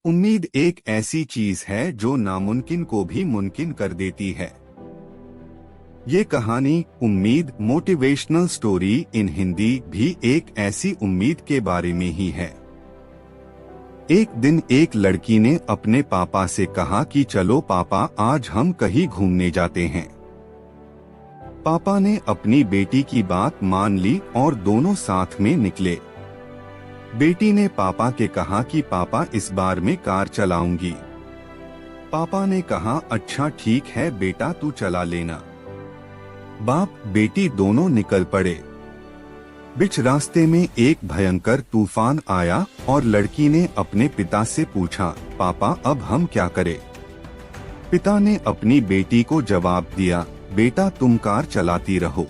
उम्मीद एक ऐसी चीज है जो नामुमकिन को भी मुमकिन कर देती है। ये कहानी उम्मीद मोटिवेशनल स्टोरी इन हिंदी भी एक ऐसी उम्मीद के बारे में ही है। एक दिन एक लड़की ने अपने पापा से कहा कि चलो पापा, आज हम कहीं घूमने जाते हैं। पापा ने अपनी बेटी की बात मान ली और दोनों साथ में निकले। बेटी ने पापा के कहा कि पापा, इस बार मैं कार चलाऊंगी। पापा ने कहा, अच्छा ठीक है बेटा, तू चला लेना। बाप बेटी दोनों निकल पड़े। बीच रास्ते में एक भयंकर तूफान आया और लड़की ने अपने पिता से पूछा, पापा अब हम क्या करें? पिता ने अपनी बेटी को जवाब दिया, बेटा तुम कार चलाती रहो।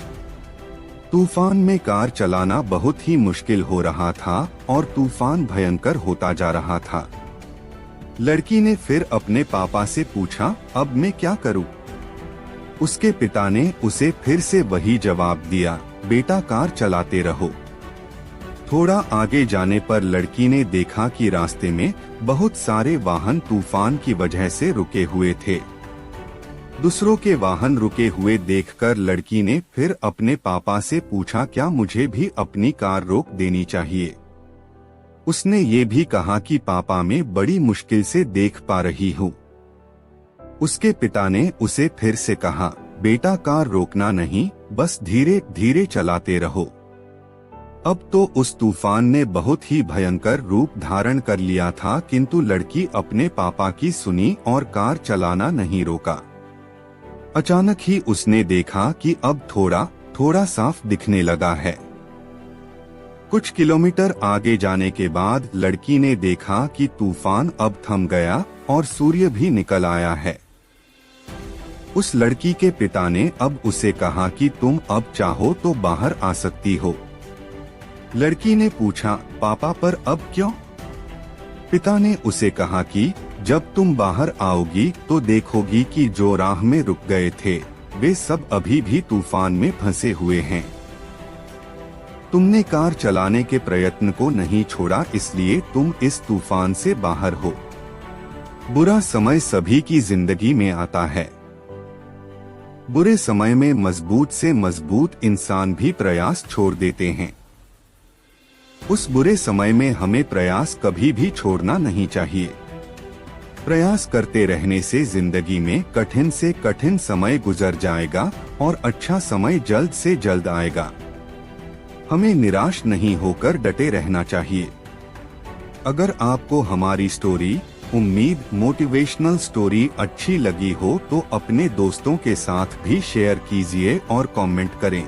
तूफान में कार चलाना बहुत ही मुश्किल हो रहा था और तूफान भयंकर होता जा रहा था। लड़की ने फिर अपने पापा से पूछा, अब मैं क्या करूं? उसके पिता ने उसे फिर से वही जवाब दिया, बेटा कार चलाते रहो। थोड़ा आगे जाने पर लड़की ने देखा कि रास्ते में बहुत सारे वाहन तूफान की वजह से रुके हुए थे। दूसरों के वाहन रुके हुए देखकर लड़की ने फिर अपने पापा से पूछा, क्या मुझे भी अपनी कार रोक देनी चाहिए? उसने ये भी कहा कि पापा, मैं बड़ी मुश्किल से देख पा रही हूँ। उसके पिता ने उसे फिर से कहा, बेटा कार रोकना नहीं, बस धीरे धीरे चलाते रहो। अब तो उस तूफान ने बहुत ही भयंकर रूप धारण कर लिया था, किंतु लड़की अपने पापा की सुनी और कार चलाना नहीं रोका। अचानक ही उसने देखा कि अब थोड़ा थोड़ा साफ दिखने लगा है। कुछ किलोमीटर आगे जाने के बाद लड़की ने देखा कि तूफान अब थम गया और सूर्य भी निकल आया है। उस लड़की के पिता ने अब उसे कहा कि तुम अब चाहो तो बाहर आ सकती हो। लड़की ने पूछा, पापा पर अब क्यों? पिता ने उसे कहा कि जब तुम बाहर आओगी तो देखोगी कि जो राह में रुक गए थे वे सब अभी भी तूफान में फंसे हुए हैं। तुमने कार चलाने के प्रयत्न को नहीं छोड़ा, इसलिए तुम इस तूफान से बाहर हो। बुरा समय सभी की जिंदगी में आता है। बुरे समय में मजबूत से मजबूत इंसान भी प्रयास छोड़ देते हैं। उस बुरे समय में हमें प्रयास कभी भी छोड़ना नहीं चाहिए। प्रयास करते रहने से जिंदगी में कठिन से कठिन समय गुजर जाएगा और अच्छा समय जल्द से जल्द आएगा। हमें निराश नहीं होकर डटे रहना चाहिए। अगर आपको हमारी स्टोरी उम्मीद मोटिवेशनल स्टोरी अच्छी लगी हो तो अपने दोस्तों के साथ भी शेयर कीजिए और कमेंट करें।